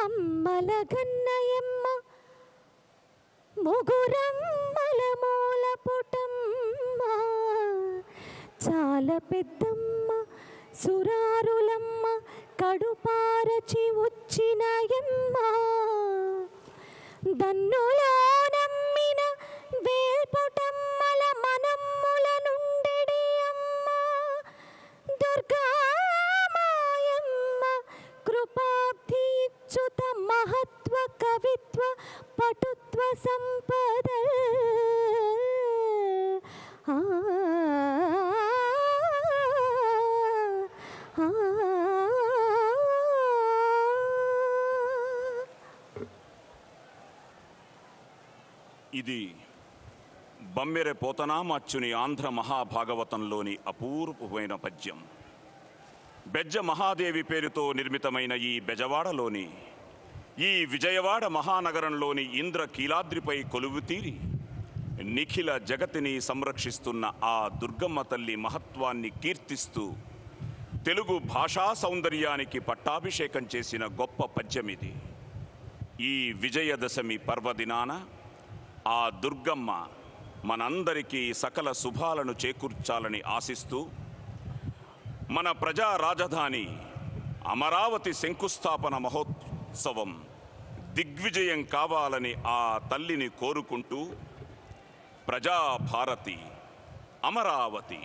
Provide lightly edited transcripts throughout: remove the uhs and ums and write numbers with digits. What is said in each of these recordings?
అమ్మల గన్నయమ్మ ముగురమ్మల మూల పుటమ్మ చాలా పెద్దమ్మ సురారులమ్మ కడుపారచి వచ్చినయమ్మ దన్నులో నమ్మిన వేల్పుటమ్మల మనమ్ముల నుండెడి అమ్మ దుర్గామాయమ్మ కృపాబ్ధి ఇచ్చుత మహత్వ కవిత్వ పటుత్వ సంపద ఇది బమ్మెరె పోతనామాచ్యుని ఆంధ్ర మహాభాగవతంలోని అపూర్వమైన పద్యం. బెజ్జ మహాదేవి పేరుతో నిర్మితమైన ఈ బెజవాడలోని ఈ విజయవాడ మహానగరంలోని ఇంద్రకీలాద్రిపై కొలువుతీరి నిఖిల జగతిని సంరక్షిస్తున్న ఆ దుర్గమ్మ తల్లి మహత్వాన్ని కీర్తిస్తూ తెలుగు భాషా సౌందర్యానికి పట్టాభిషేకం చేసిన గొప్ప పద్యమిది. ఈ విజయదశమి పర్వదినాన ఆ దుర్గమ్మ మనందరికీ సకల శుభాలను చేకూర్చాలని ఆశిస్తూ మన ప్రజా రాజధాని అమరావతి శంకుస్థాపన మహోత్సవం దిగ్విజయం కావాలని ఆ తల్లిని కోరుకుంటూ ప్రజాభారతి అమరావతి.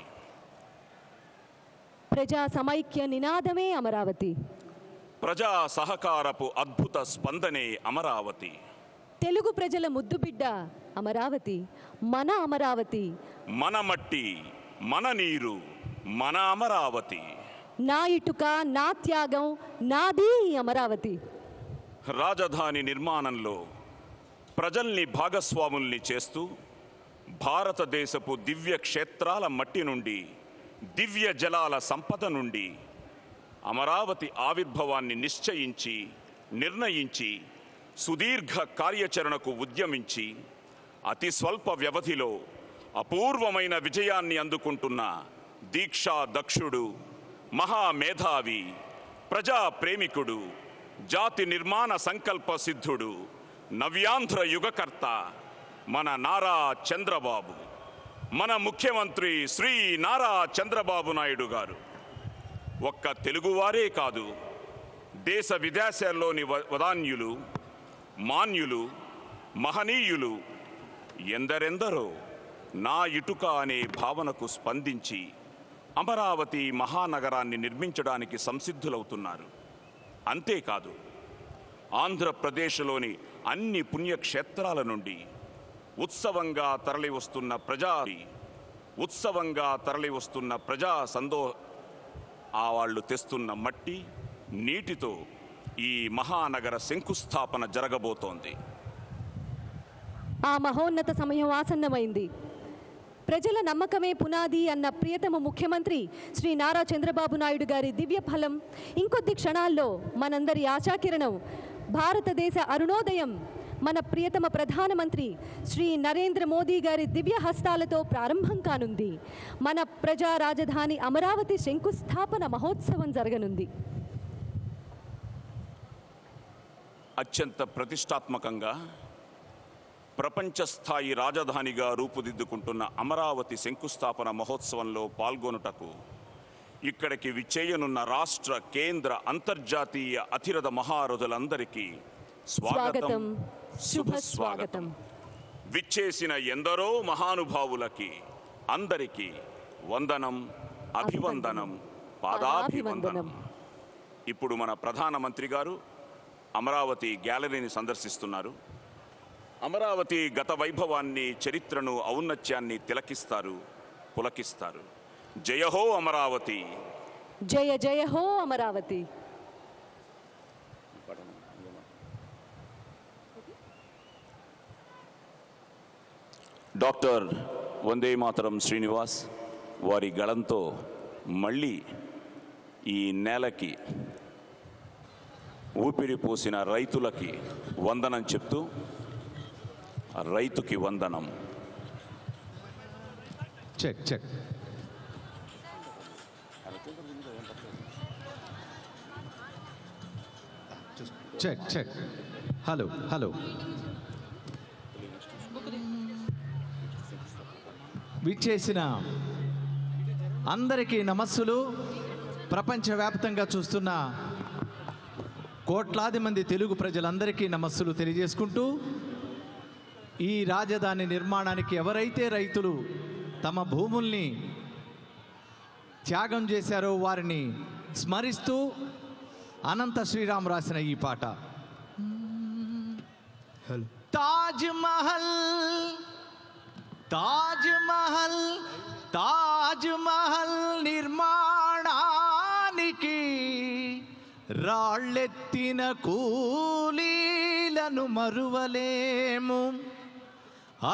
ప్రజా సమైక్య నినాదమే అమరావతి. ప్రజా సహకారపు అద్భుత స్పందనే అమరావతి. తెలుగు ప్రజల ముద్దుబిడ్డ అమరావతి, మన అమరావతి. మన మట్టి, మన నీరు, మన అమరావతి. నా ఇటుక, నా త్యాగం, నాది అమరావతి. రాజధాని నిర్మాణంలో ప్రజల్ని భాగస్వాముల్ని చేస్తూ భారతదేశపు దివ్య క్షేత్రాల మట్టి నుండి, దివ్య జలాల సంపద నుండి అమరావతి ఆవిర్భవాన్ని నిశ్చయించి, నిర్ణయించి, సుదీర్ఘ కార్యాచరణకు ఉద్యమించి అతి స్వల్ప వ్యవధిలో అపూర్వమైన విజయాన్ని అందుకుంటున్న దీక్షా దక్షుడు, మహామేధావి, ప్రజా ప్రేమికుడు, జాతి నిర్మాణ సంకల్ప సిద్ధుడు, నవ్యాంధ్ర యుగకర్త మన నారా చంద్రబాబు, మన ముఖ్యమంత్రి శ్రీ నారా చంద్రబాబు నాయుడు గారు. ఒక్క తెలుగువారే కాదు, దేశ విదేశాల్లోని వదాన్యులు, మాన్యులు, మహనీయులు ఎందరెందరో నా ఇటుక అనే భావనకు స్పందించి అమరావతి మహానగరాన్ని నిర్మించడానికి సంసిద్ధులవుతున్నారు. అంతేకాదు, ఆంధ్రప్రదేశ్లోని అన్ని పుణ్యక్షేత్రాల నుండి ఉత్సవంగా తరలివస్తున్న ప్రజా వాళ్ళు తెస్తున్న మట్టి, నీటితో ఈ మహానగర శంకుస్థాపన జరగబోతోంది. ఆ మహోన్నత సమయం ఆసన్నమైంది. ప్రజల నమ్మకమే పునాది అన్న ప్రియతమ ముఖ్యమంత్రి శ్రీ నారా చంద్రబాబు నాయుడు గారి దివ్య ఫలం ఇంకొద్ది క్షణాల్లో మనందరి ఆశాకిరణం, భారతదేశ అరుణోదయం మన ప్రియతమ ప్రధానమంత్రి శ్రీ నరేంద్ర మోదీ గారి దివ్య హస్తాలతో ప్రారంభం కానుంది. మన ప్రజా రాజధాని అమరావతి శంకుస్థాపన మహోత్సవం జరగనుంది. అత్యంత ప్రతిష్టాత్మకంగా ప్రపంచ స్థాయి రాజధానిగా రూపుదిద్దుకుంటున్న అమరావతి శంకుస్థాపన మహోత్సవంలో పాల్గొనుటకు ఇక్కడికి విచ్చేయనున్న రాష్ట్ర, కేంద్ర, అంతర్జాతీయ అతిరథ మహారథులందరికీ స్వాగతం, శుభస్వాగతం. విచ్చేసిన ఎందరో మహానుభావులకి అందరికీ వందనం, అభివందనం, పాదాభివందనం. ఇప్పుడు మన ప్రధానమంత్రి గారు అమరావతి గ్యాలరీని సందర్శిస్తున్నారు. అమరావతి గత వైభవాన్ని, చరిత్రను, ఔన్నత్యాన్ని తిలకిస్తారు, పులకిస్తారు. జయ హో అమరావతి, జయ జయ హో అమరావతి. డాక్టర్ వందే మాతరం శ్రీనివాస్ వారి గళంతో మళ్ళీ ఈ నేలకి ఊపిరి పోసిన రైతులకి వందనం చెప్తూ, రైతుకి వందనం. Check check. Check check. Hello hello. విచ్చేసిన అందరికీ నమస్సులు. ప్రపంచవ్యాప్తంగా చూస్తున్న కోట్లాది మంది తెలుగు ప్రజలందరికీ నమస్సులు తెలియజేసుకుంటూ, ఈ రాజధాని నిర్మాణానికి ఎవరైతే రైతులు తమ భూముల్ని త్యాగం చేశారో వారిని స్మరిస్తూ అనంత శ్రీరామ్ రాసిన ఈ పాట. తాజ్ మహల్ తాజ్ మహల్ తాజ్ మహల్ నిర్మాణానికి రాళ్ళెత్తిన కూలీలను మరువలేము.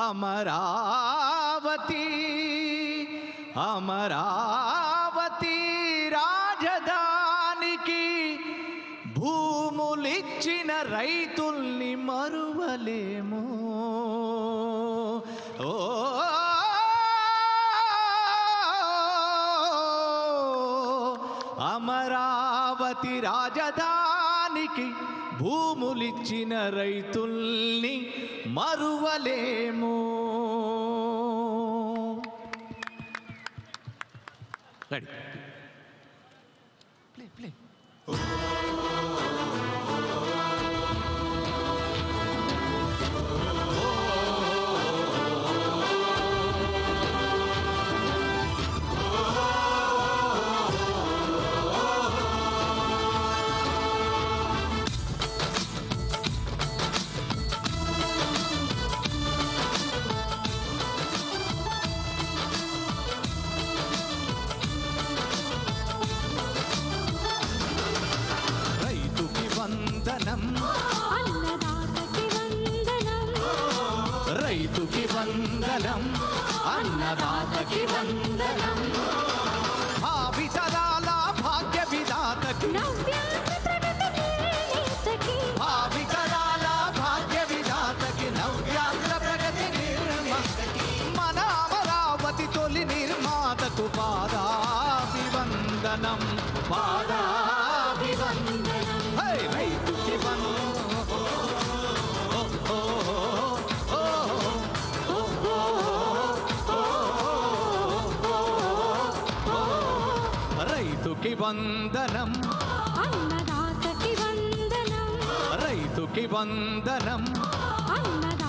అమరావతి అమరావతి రాజధానికి భూములిచ్చిన రైతుల్ని మరువలేము. ఓ అమరావతి రాజధానికి భూములిచ్చిన రైతుల్ని మరువలేము. రెడీ. Play play. రైతుకి వందనం, అన్నదాతకి వందనం, భావితరాల భాగ్య విధాతకి, భావితరాల భాగ్య విధాతకి, నవ్యాంధ్ర ప్రగతి నిర్మాతకి, మన అమరావతి తొలి నిర్మాతకు పాదాభివందనం, పాదాభివందనం. రైతుకి వందనం, రైతుకి వందనం, అన్నదాతకి వందనం, రైతుకి వందనం, అన్నదాతకి